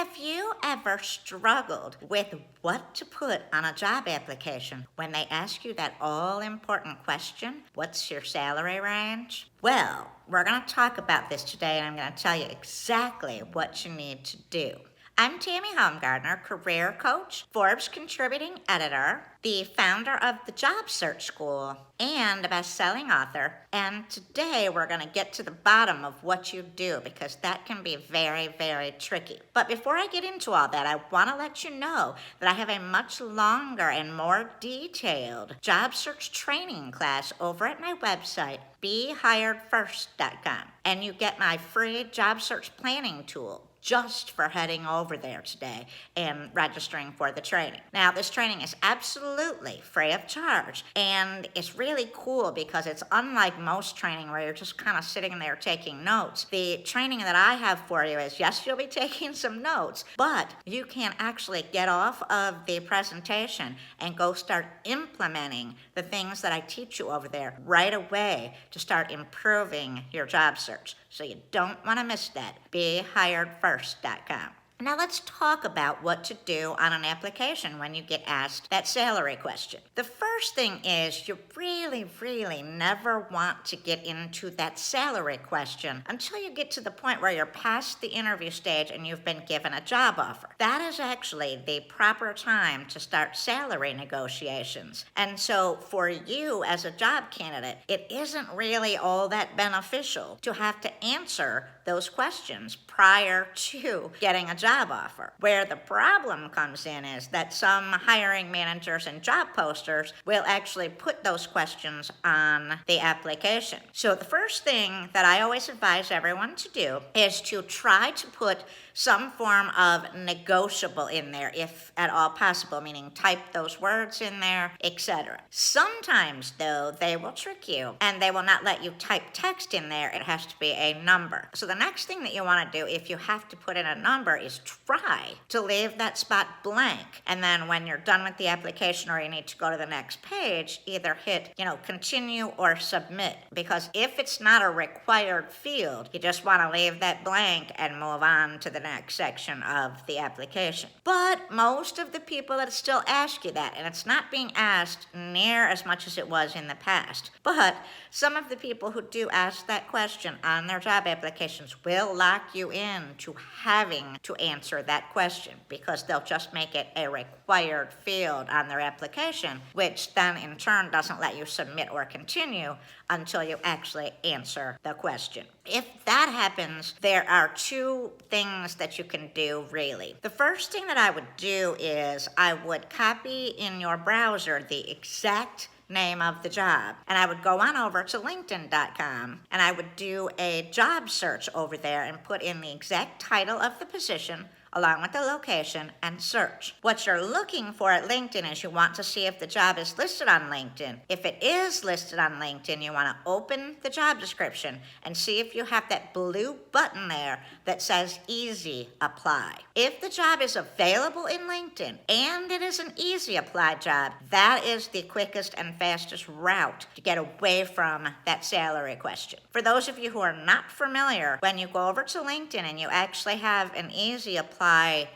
Have you ever struggled with what to put on a job application when they ask you that all-important question, what's your salary range? Well, we're going to talk about this today, and I'm going to tell you exactly what you need to do. I'm Tammy Homgardner, career coach, Forbes contributing editor, the founder of the Job Search School, and a best-selling author. And today we're going to get to the bottom of what you do because that can be very, very tricky. But before I get into all that, I want to let you know that I have a much longer and more detailed job search training class over at my website, BeHiredFirst.com. And you get my free job search planning tool just for heading over there today and registering for the training. Now, this training is absolutely free of charge, and it's really cool because it's unlike most training where you're just kind of sitting there taking notes. The training that I have for you is, yes, you'll be taking some notes, but you can actually get off of the presentation and go start implementing the things that I teach you over there right away to start improving your job search. So you don't want to miss that. BeHiredFirst.com. Now let's talk about what to do on an application when you get asked that salary question. The first thing is you really, really never want to get into that salary question until you get to the point where you're past the interview stage and you've been given a job offer. That is actually the proper time to start salary negotiations. And so for you as a job candidate, it isn't really all that beneficial to have to answer those questions prior to getting a job offer. Where the problem comes in is that some hiring managers and job posters will actually put those questions on the application. So the first thing that I always advise everyone to do is to try to put some form of negotiable in there, if at all possible, meaning type those words in there, etc. Sometimes, though, they will trick you and they will not let you type text in there. It has to be a number. So the next thing that you want to do if you have to put in a number is try to leave that spot blank. And then when you're done with the application or you need to go to the next page, either hit, continue or submit. Because if it's not a required field, you just want to leave that blank and move on to the next section of the application. But most of the people that still ask you that, and it's not being asked near as much as it was in the past, but some of the people who do ask that question on their job applications will lock you in to having to answer that question because they'll just make it a required field on their application, which then in turn doesn't let you submit or continue until you actually answer the question. If that happens, there are two things that you can do really. The first thing that I would do is I would copy in your browser the exact name of the job, and I would go on over to LinkedIn.com and I would do a job search over there and put in the exact title of the position along with the location and search. What you're looking for at LinkedIn is you want to see if the job is listed on LinkedIn. If it is listed on LinkedIn, you want to open the job description and see if you have that blue button there that says Easy Apply. If the job is available in LinkedIn and it is an Easy Apply job, that is the quickest and fastest route to get away from that salary question. For those of you who are not familiar, when you go over to LinkedIn and you actually have an Easy Apply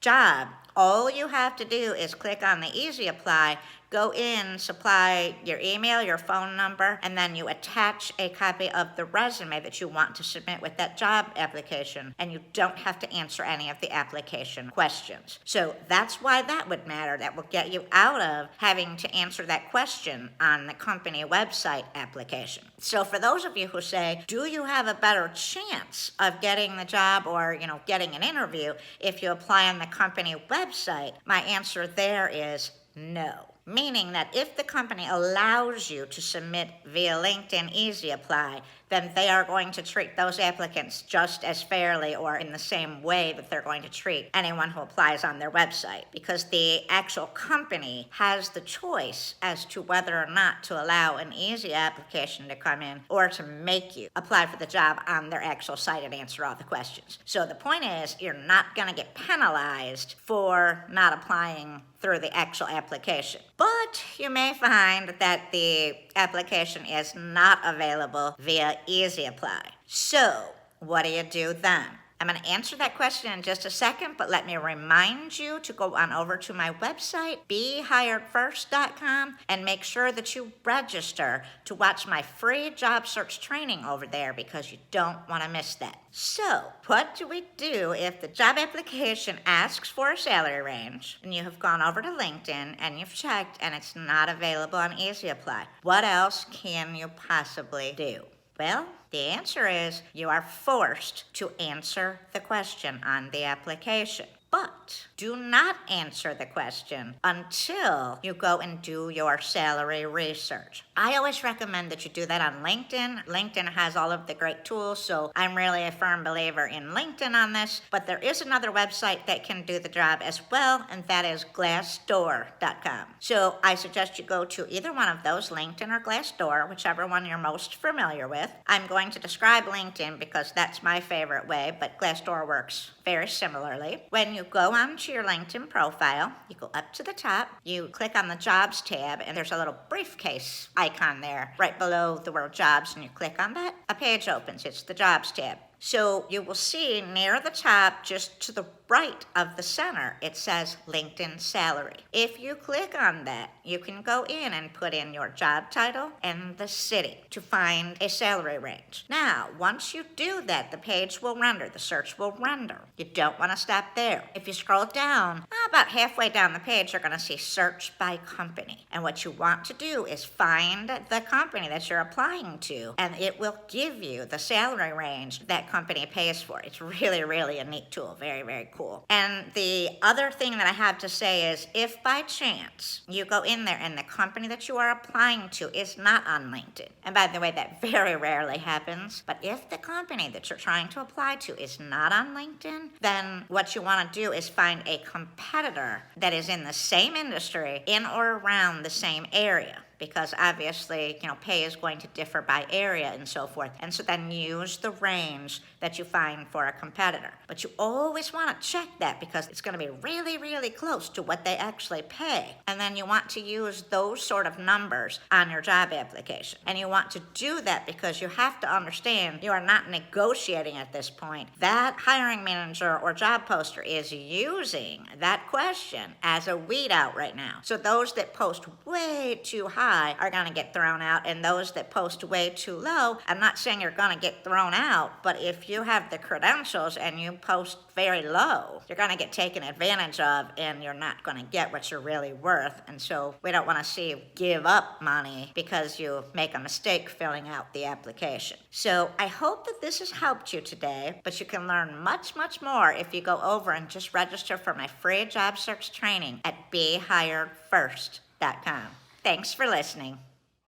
job, all you have to do is click on the Easy Apply, go in, supply your email, your phone number, and then you attach a copy of the resume that you want to submit with that job application, and you don't have to answer any of the application questions. So that's why that would matter. That will get you out of having to answer that question on the company website application. So for those of you who say, do you have a better chance of getting the job or, getting an interview if you apply on the company website? My answer there is no. Meaning that if the company allows you to submit via LinkedIn Easy Apply, then they are going to treat those applicants just as fairly or in the same way that they're going to treat anyone who applies on their website, because the actual company has the choice as to whether or not to allow an easy application to come in or to make you apply for the job on their actual site and answer all the questions. So the point is, you're not going to get penalized for not applying through the actual application. But you may find that the application is not available via Easy Apply. So what do you do then? I'm going to answer that question in just a second, but let me remind you to go on over to my website, BeHiredFirst.com, and make sure that you register to watch my free job search training over there because you don't want to miss that. So, what do we do if the job application asks for a salary range and you have gone over to LinkedIn and you've checked and it's not available on Easy Apply? What else can you possibly do? Well, the answer is you are forced to answer the question on the application. But do not answer the question until you go and do your salary research. I always recommend that you do that on LinkedIn. LinkedIn has all of the great tools, so I'm really a firm believer in LinkedIn on this. But there is another website that can do the job as well, and that is Glassdoor.com. So I suggest you go to either one of those, LinkedIn or Glassdoor, whichever one you're most familiar with. I'm going to describe LinkedIn because that's my favorite way, but Glassdoor works very similarly. When you go onto your LinkedIn profile, you go up to the top, you click on the Jobs tab, and there's a little briefcase icon there right below the word Jobs, and you click on that. A page opens. It's the Jobs tab. So you will see near the top, just to the right of the center, it says LinkedIn Salary. If you click on that, you can go in and put in your job title and the city to find a salary range. Now, once you do that, the page will render, the search will render. You don't want to stop there. If you scroll down, about halfway down the page, you're going to see Search by Company. And what you want to do is find the company that you're applying to, and it will give you the salary range that company pays for. It's really, really a neat tool. Very, very cool. And the other thing that I have to say is if by chance you go in there and the company that you are applying to is not on LinkedIn, and by the way, that very rarely happens, but if the company that you're trying to apply to is not on LinkedIn, then what you want to do is find a competitor that is in the same industry in or around the same area. Because obviously, pay is going to differ by area and so forth. And so then use the range that you find for a competitor. But you always want to check that because it's going to be really, really close to what they actually pay. And then you want to use those sort of numbers on your job application. And you want to do that because you have to understand you are not negotiating at this point. That hiring manager or job poster is using that question as a weed out right now. So those that post way too high are going to get thrown out, and those that post way too low, I'm not saying you're going to get thrown out, but if you have the credentials and you post very low, you're going to get taken advantage of and you're not going to get what you're really worth. And so we don't want to see you give up money because you make a mistake filling out the application. So I hope that this has helped you today, but you can learn much, much more if you go over and just register for my free job search training at BeHiredFirst.com. Thanks for listening.